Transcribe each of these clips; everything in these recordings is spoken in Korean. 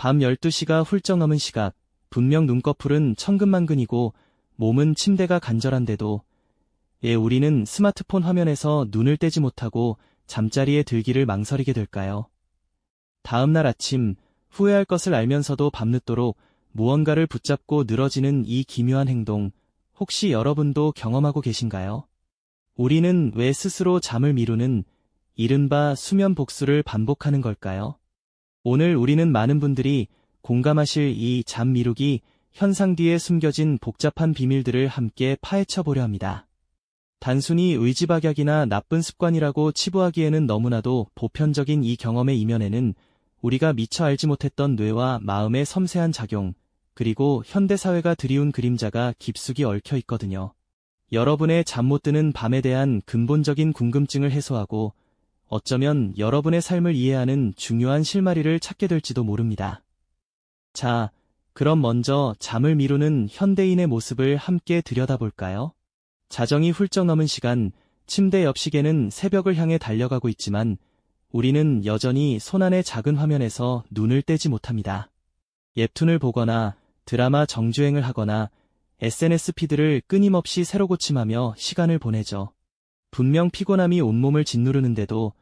밤 12시가 훌쩍 넘은 시각, 분명 눈꺼풀은 천근만근이고 몸은 침대가 간절한데도 왜 우리는 스마트폰 화면에서 눈을 떼지 못하고 잠자리에 들기를 망설이게 될까요? 다음 날 아침, 후회할 것을 알면서도 밤늦도록 무언가를 붙잡고 늘어지는 이 기묘한 행동, 혹시 여러분도 경험하고 계신가요? 우리는 왜 스스로 잠을 미루는 이른바 수면 복수를 반복하는 걸까요? 오늘 우리는 많은 분들이 공감하실 이 잠 미루기 현상 뒤에 숨겨진 복잡한 비밀들을 함께 파헤쳐 보려 합니다. 단순히 의지박약이나 나쁜 습관이라고 치부하기에는 너무나도 보편적인 이 경험의 이면에는 우리가 미처 알지 못했던 뇌와 마음의 섬세한 작용, 그리고 현대사회가 들이운 그림자가 깊숙이 얽혀 있거든요. 여러분의 잠 못 드는 밤에 대한 근본적인 궁금증을 해소하고 어쩌면 여러분의 삶을 이해하는 중요한 실마리를 찾게 될지도 모릅니다. 자, 그럼 먼저 잠을 미루는 현대인의 모습을 함께 들여다볼까요? 자정이 훌쩍 넘은 시간, 침대 옆 시계는 새벽을 향해 달려가고 있지만 우리는 여전히 손안의 작은 화면에서 눈을 떼지 못합니다. 웹툰을 보거나 드라마 정주행을 하거나 SNS 피드를 끊임없이 새로 고침하며 시간을 보내죠. 분명 피곤함이 온몸을 짓누르는데도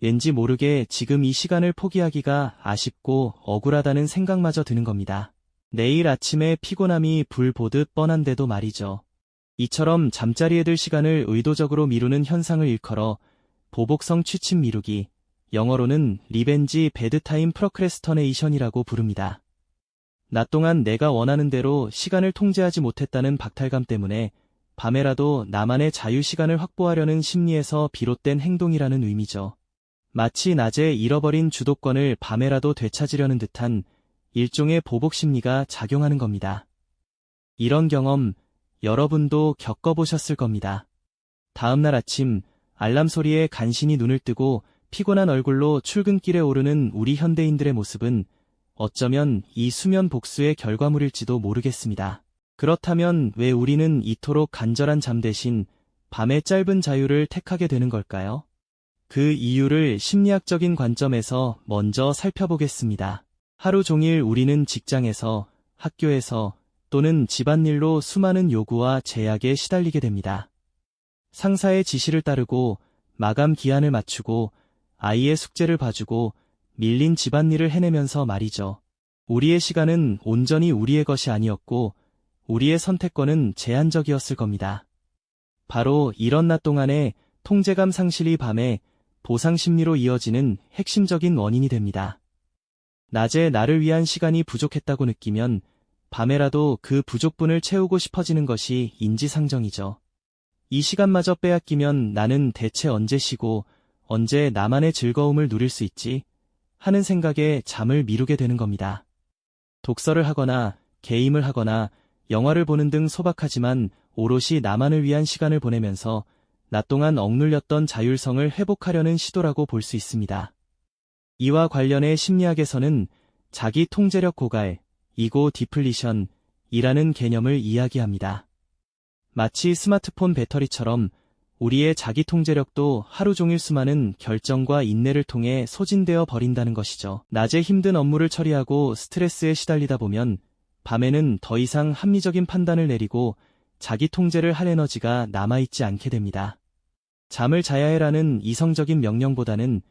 왠지 모르게 지금 이 시간을 포기하기가 아쉽고 억울하다는 생각마저 드는 겁니다. 내일 아침에 피곤함이 불 보듯 뻔한데도 말이죠. 이처럼 잠자리에 들 시간을 의도적으로 미루는 현상을 일컬어 보복성 취침 미루기, 영어로는 리벤지 배드타임 프로크레스터네이션이라고 부릅니다. 낮 동안 내가 원하는 대로 시간을 통제하지 못했다는 박탈감 때문에 밤에라도 나만의 자유시간을 확보하려는 심리에서 비롯된 행동이라는 의미죠. 마치 낮에 잃어버린 주도권을 밤에라도 되찾으려는 듯한 일종의 보복 심리가 작용하는 겁니다. 이런 경험 여러분도 겪어보셨을 겁니다. 다음날 아침 알람 소리에 간신히 눈을 뜨고 피곤한 얼굴로 출근길에 오르는 우리 현대인들의 모습은 어쩌면 이 수면 복수의 결과물일지도 모르겠습니다. 그렇다면 왜 우리는 이토록 간절한 잠 대신 밤의 짧은 자유를 택하게 되는 걸까요? 그 이유를 심리학적인 관점에서 먼저 살펴보겠습니다. 하루 종일 우리는 직장에서, 학교에서 또는 집안일로 수많은 요구와 제약에 시달리게 됩니다. 상사의 지시를 따르고 마감 기한을 맞추고 아이의 숙제를 봐주고 밀린 집안일을 해내면서 말이죠. 우리의 시간은 온전히 우리의 것이 아니었고 우리의 선택권은 제한적이었을 겁니다. 바로 이런 낮 동안의 통제감 상실이 밤에 보상 심리로 이어지는 핵심적인 원인이 됩니다. 낮에 나를 위한 시간이 부족했다고 느끼면 밤에라도 그 부족분을 채우고 싶어지는 것이 인지상정이죠. 이 시간마저 빼앗기면 나는 대체 언제 쉬고 언제 나만의 즐거움을 누릴 수 있지? 하는 생각에 잠을 미루게 되는 겁니다. 독서를 하거나 게임을 하거나 영화를 보는 등 소박하지만 오롯이 나만을 위한 시간을 보내면서 낮 동안 억눌렸던 자율성을 회복하려는 시도라고 볼 수 있습니다. 이와 관련해 심리학에서는 자기 통제력 고갈, 이고 디플리션이라는 개념을 이야기합니다. 마치 스마트폰 배터리처럼 우리의 자기 통제력도 하루 종일 수많은 결정과 인내를 통해 소진되어 버린다는 것이죠. 낮에 힘든 업무를 처리하고 스트레스에 시달리다 보면 밤에는 더 이상 합리적인 판단을 내리고 자기 통제를 할 에너지가 남아있지 않게 됩니다. 잠을 자야 해라는 이성적인 명령보다는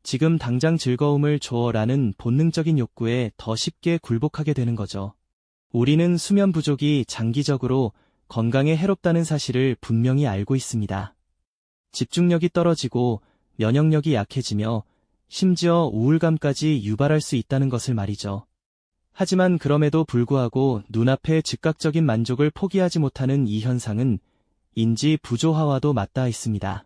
지금 당장 즐거움을 줘라는 본능적인 욕구에 더 쉽게 굴복하게 되는 거죠. 우리는 수면 부족이 장기적으로 건강에 해롭다는 사실을 분명히 알고 있습니다. 집중력이 떨어지고 면역력이 약해지며 심지어 우울감까지 유발할 수 있다는 것을 말이죠. 하지만 그럼에도 불구하고 눈앞의 즉각적인 만족을 포기하지 못하는 이 현상은 인지 부조화와도 맞닿아 있습니다.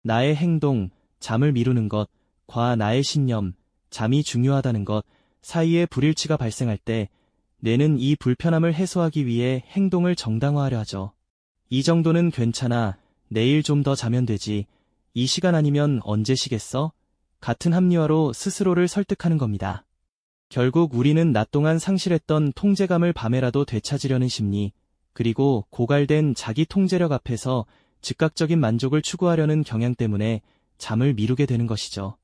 나의 행동, 잠을 미루는 것, 과 나의 신념, 잠이 중요하다는 것 사이에 불일치가 발생할 때 뇌는 이 불편함을 해소하기 위해 행동을 정당화하려 하죠. 이 정도는 괜찮아, 내일 좀 더 자면 되지, 이 시간 아니면 언제 쉬겠어? 같은 합리화로 스스로를 설득하는 겁니다. 결국 우리는 낮 동안 상실했던 통제감을 밤에라도 되찾으려는 심리, 그리고 고갈된 자기 통제력 앞에서 즉각적인 만족을 추구하려는 경향 때문에 잠을 미루게 되는 것이죠.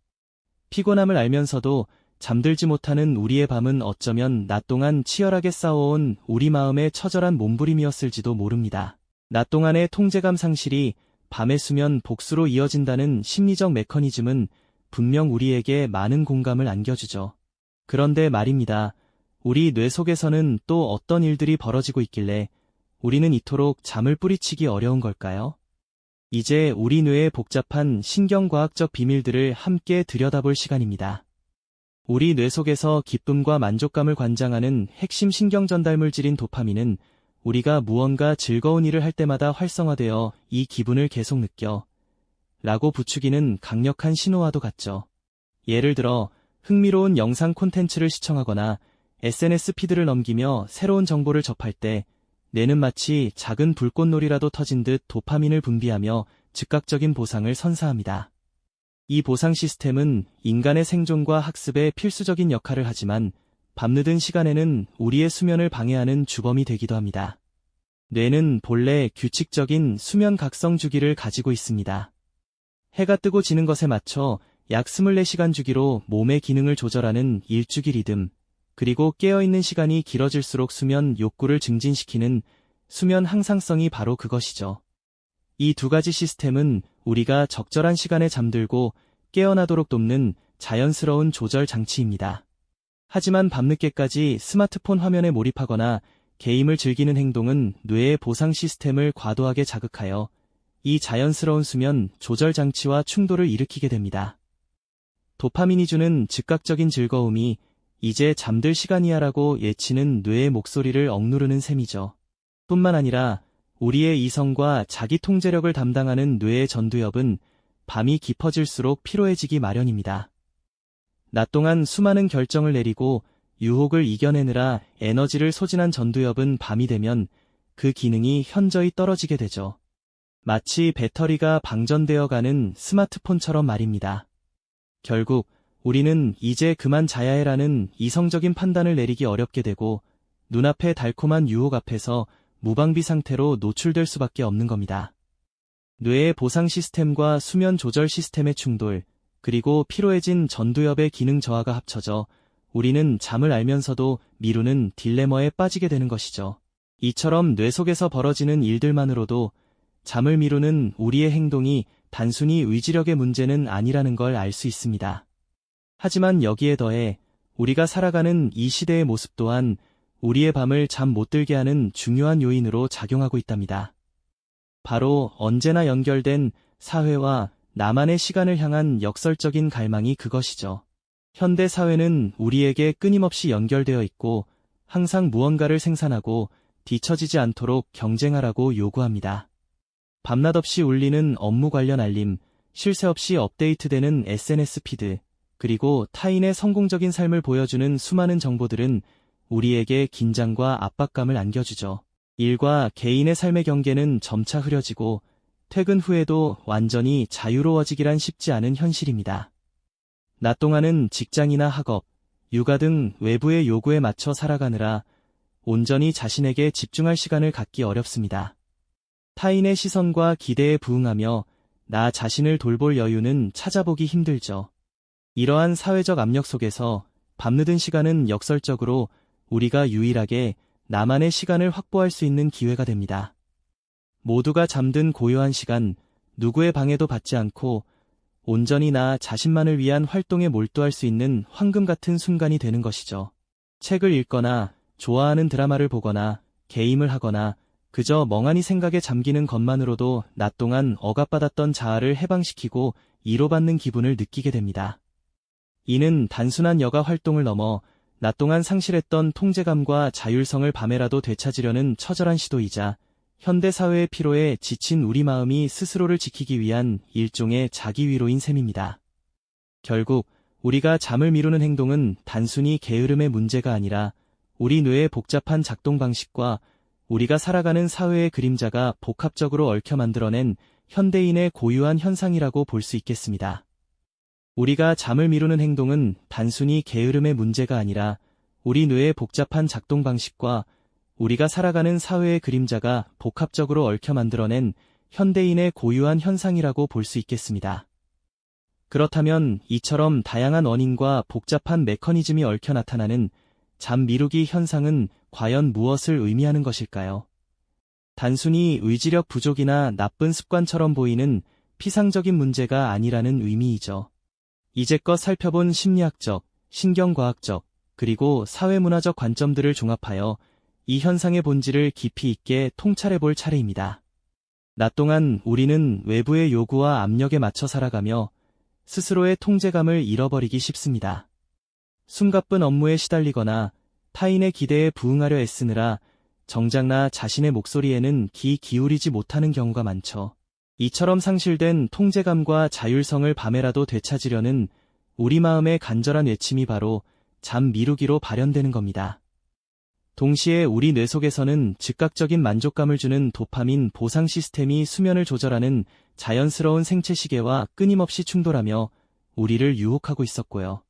피곤함을 알면서도 잠들지 못하는 우리의 밤은 어쩌면 낮 동안 치열하게 싸워온 우리 마음의 처절한 몸부림이었을지도 모릅니다. 낮 동안의 통제감 상실이 밤의 수면 복수로 이어진다는 심리적 메커니즘은 분명 우리에게 많은 공감을 안겨주죠. 그런데 말입니다. 우리 뇌 속에서는 또 어떤 일들이 벌어지고 있길래 우리는 이토록 잠을 뿌리치기 어려운 걸까요? 이제 우리 뇌의 복잡한 신경과학적 비밀들을 함께 들여다볼 시간입니다. 우리 뇌 속에서 기쁨과 만족감을 관장하는 핵심 신경전달물질인 도파민은 우리가 무언가 즐거운 일을 할 때마다 활성화되어 이 기분을 계속 느껴 라고 부추기는 강력한 신호와도 같죠. 예를 들어 흥미로운 영상 콘텐츠를 시청하거나 SNS 피드를 넘기며 새로운 정보를 접할 때 뇌는 마치 작은 불꽃놀이라도 터진 듯 도파민을 분비하며 즉각적인 보상을 선사합니다. 이 보상 시스템은 인간의 생존과 학습에 필수적인 역할을 하지만 밤늦은 시간에는 우리의 수면을 방해하는 주범이 되기도 합니다. 뇌는 본래 규칙적인 수면 각성 주기를 가지고 있습니다. 해가 뜨고 지는 것에 맞춰 약 24시간 주기로 몸의 기능을 조절하는 일주기 리듬, 그리고 깨어있는 시간이 길어질수록 수면 욕구를 증진시키는 수면 항상성이 바로 그것이죠. 이 두 가지 시스템은 우리가 적절한 시간에 잠들고 깨어나도록 돕는 자연스러운 조절 장치입니다. 하지만 밤늦게까지 스마트폰 화면에 몰입하거나 게임을 즐기는 행동은 뇌의 보상 시스템을 과도하게 자극하여 이 자연스러운 수면 조절 장치와 충돌을 일으키게 됩니다. 도파민이 주는 즉각적인 즐거움이 이제 잠들 시간이야라고 예치는 뇌의 목소리를 억누르는 셈이죠. 뿐만 아니라 우리의 이성과 자기 통제력을 담당하는 뇌의 전두엽은 밤이 깊어질수록 피로해지기 마련입니다. 낮 동안 수많은 결정을 내리고 유혹을 이겨내느라 에너지를 소진한 전두엽은 밤이 되면 그 기능이 현저히 떨어지게 되죠. 마치 배터리가 방전되어 가는 스마트폰처럼 말입니다. 결국 우리는 이제 그만 자야 해라는 이성적인 판단을 내리기 어렵게 되고 눈앞의 달콤한 유혹 앞에서 무방비 상태로 노출될 수밖에 없는 겁니다. 뇌의 보상 시스템과 수면 조절 시스템의 충돌, 그리고 피로해진 전두엽의 기능 저하가 합쳐져 우리는 잠을 알면서도 미루는 딜레마에 빠지게 되는 것이죠. 이처럼 뇌 속에서 벌어지는 일들만으로도 잠을 미루는 우리의 행동이 단순히 의지력의 문제는 아니라는 걸 알 수 있습니다. 하지만 여기에 더해 우리가 살아가는 이 시대의 모습 또한 우리의 밤을 잠 못 들게 하는 중요한 요인으로 작용하고 있답니다. 바로 언제나 연결된 사회와 나만의 시간을 향한 역설적인 갈망이 그것이죠. 현대 사회는 우리에게 끊임없이 연결되어 있고 항상 무언가를 생산하고 뒤처지지 않도록 경쟁하라고 요구합니다. 밤낮 없이 울리는 업무 관련 알림, 쉴 새 없이 업데이트되는 SNS 피드, 그리고 타인의 성공적인 삶을 보여주는 수많은 정보들은 우리에게 긴장과 압박감을 안겨주죠. 일과 개인의 삶의 경계는 점차 흐려지고 퇴근 후에도 완전히 자유로워지기란 쉽지 않은 현실입니다. 낮 동안은 직장이나 학업, 육아 등 외부의 요구에 맞춰 살아가느라 온전히 자신에게 집중할 시간을 갖기 어렵습니다. 타인의 시선과 기대에 부응하며 나 자신을 돌볼 여유는 찾아보기 힘들죠. 이러한 사회적 압력 속에서 밤늦은 시간은 역설적으로 우리가 유일하게 나만의 시간을 확보할 수 있는 기회가 됩니다. 모두가 잠든 고요한 시간, 누구의 방해도 받지 않고 온전히 나 자신만을 위한 활동에 몰두할 수 있는 황금 같은 순간이 되는 것이죠. 책을 읽거나 좋아하는 드라마를 보거나 게임을 하거나 그저 멍하니 생각에 잠기는 것만으로도 낮 동안 억압받았던 자아를 해방시키고 위로받는 기분을 느끼게 됩니다. 이는 단순한 여가 활동을 넘어 낮 동안 상실했던 통제감과 자율성을 밤에라도 되찾으려는 처절한 시도이자 현대사회의 피로에 지친 우리 마음이 스스로를 지키기 위한 일종의 자기위로인 셈입니다. 결국 우리가 잠을 미루는 행동은 단순히 게으름의 문제가 아니라 우리 뇌의 복잡한 작동 방식과 우리가 살아가는 사회의 그림자가 복합적으로 얽혀 만들어낸 현대인의 고유한 현상이라고 볼 수 있겠습니다. 우리가 잠을 미루는 행동은 단순히 게으름의 문제가 아니라 우리 뇌의 복잡한 작동 방식과 우리가 살아가는 사회의 그림자가 복합적으로 얽혀 만들어낸 현대인의 고유한 현상이라고 볼 수 있겠습니다. 그렇다면 이처럼 다양한 원인과 복잡한 메커니즘이 얽혀 나타나는 잠 미루기 현상은 과연 무엇을 의미하는 것일까요? 단순히 의지력 부족이나 나쁜 습관처럼 보이는 피상적인 문제가 아니라는 의미이죠. 이제껏 살펴본 심리학적, 신경과학적, 그리고 사회문화적 관점들을 종합하여 이 현상의 본질을 깊이 있게 통찰해 볼 차례입니다. 낮 동안 우리는 외부의 요구와 압력에 맞춰 살아가며 스스로의 통제감을 잃어버리기 쉽습니다. 숨가쁜 업무에 시달리거나 타인의 기대에 부응하려 애쓰느라 정작 나 자신의 목소리에는 귀 기울이지 못하는 경우가 많죠. 이처럼 상실된 통제감과 자율성을 밤에라도 되찾으려는 우리 마음의 간절한 외침이 바로 잠 미루기로 발현되는 겁니다. 동시에 우리 뇌 속에서는 즉각적인 만족감을 주는 도파민 보상 시스템이 수면을 조절하는 자연스러운 생체 시계와 끊임없이 충돌하며 우리를 유혹하고 있었고요.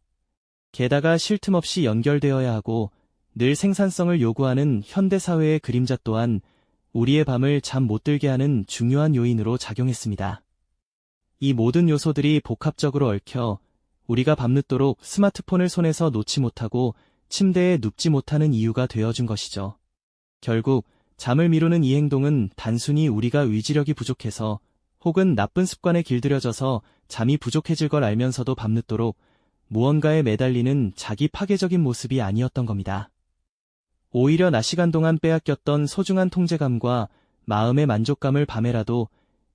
게다가 쉴 틈 없이 연결되어야 하고 늘 생산성을 요구하는 현대사회의 그림자 또한 우리의 밤을 잠 못 들게 하는 중요한 요인으로 작용했습니다. 이 모든 요소들이 복합적으로 얽혀 우리가 밤늦도록 스마트폰을 손에서 놓지 못하고 침대에 눕지 못하는 이유가 되어준 것이죠. 결국 잠을 미루는 이 행동은 단순히 우리가 의지력이 부족해서 혹은 나쁜 습관에 길들여져서 잠이 부족해질 걸 알면서도 밤늦도록 무언가에 매달리는 자기 파괴적인 모습이 아니었던 겁니다. 오히려 낮 시간 동안 빼앗겼던 소중한 통제감과 마음의 만족감을 밤에라도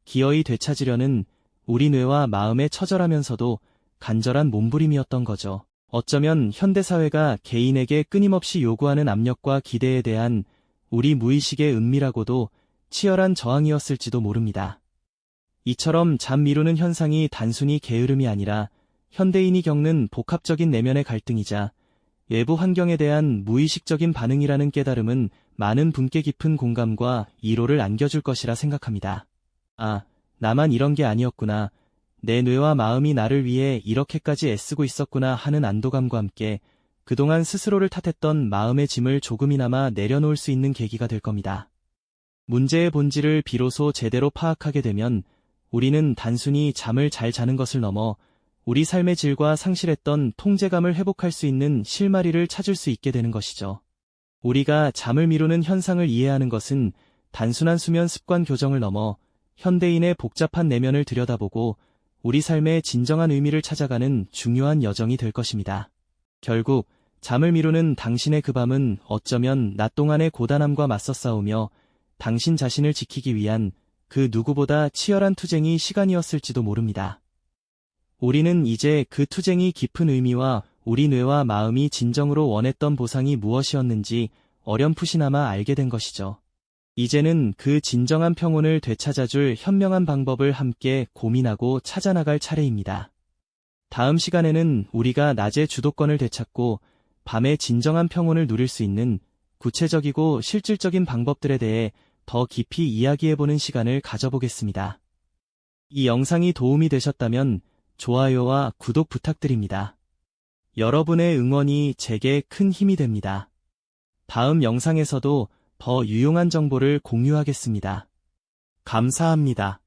기어이 되찾으려는 우리 뇌와 마음의 처절하면서도 간절한 몸부림이었던 거죠. 어쩌면 현대사회가 개인에게 끊임없이 요구하는 압력과 기대에 대한 우리 무의식의 은밀하고도 치열한 저항이었을지도 모릅니다. 이처럼 잠 미루는 현상이 단순히 게으름이 아니라 현대인이 겪는 복합적인 내면의 갈등이자 외부 환경에 대한 무의식적인 반응이라는 깨달음은 많은 분께 깊은 공감과 위로를 안겨줄 것이라 생각합니다. 아, 나만 이런 게 아니었구나. 내 뇌와 마음이 나를 위해 이렇게까지 애쓰고 있었구나 하는 안도감과 함께 그동안 스스로를 탓했던 마음의 짐을 조금이나마 내려놓을 수 있는 계기가 될 겁니다. 문제의 본질을 비로소 제대로 파악하게 되면 우리는 단순히 잠을 잘 자는 것을 넘어 우리 삶의 질과 상실했던 통제감을 회복할 수 있는 실마리를 찾을 수 있게 되는 것이죠. 우리가 잠을 미루는 현상을 이해하는 것은 단순한 수면 습관 교정을 넘어 현대인의 복잡한 내면을 들여다보고 우리 삶의 진정한 의미를 찾아가는 중요한 여정이 될 것입니다. 결국 잠을 미루는 당신의 그 밤은 어쩌면 낮 동안의 고단함과 맞서 싸우며 당신 자신을 지키기 위한 그 누구보다 치열한 투쟁이 시간이었을지도 모릅니다. 우리는 이제 그 투쟁이 깊은 의미와 우리 뇌와 마음이 진정으로 원했던 보상이 무엇이었는지 어렴풋이나마 알게 된 것이죠. 이제는 그 진정한 평온을 되찾아줄 현명한 방법을 함께 고민하고 찾아나갈 차례입니다. 다음 시간에는 우리가 낮의 주도권을 되찾고 밤의 진정한 평온을 누릴 수 있는 구체적이고 실질적인 방법들에 대해 더 깊이 이야기해보는 시간을 가져보겠습니다. 이 영상이 도움이 되셨다면 좋아요와 구독 부탁드립니다. 여러분의 응원이 제게 큰 힘이 됩니다. 다음 영상에서도 더 유용한 정보를 공유하겠습니다. 감사합니다.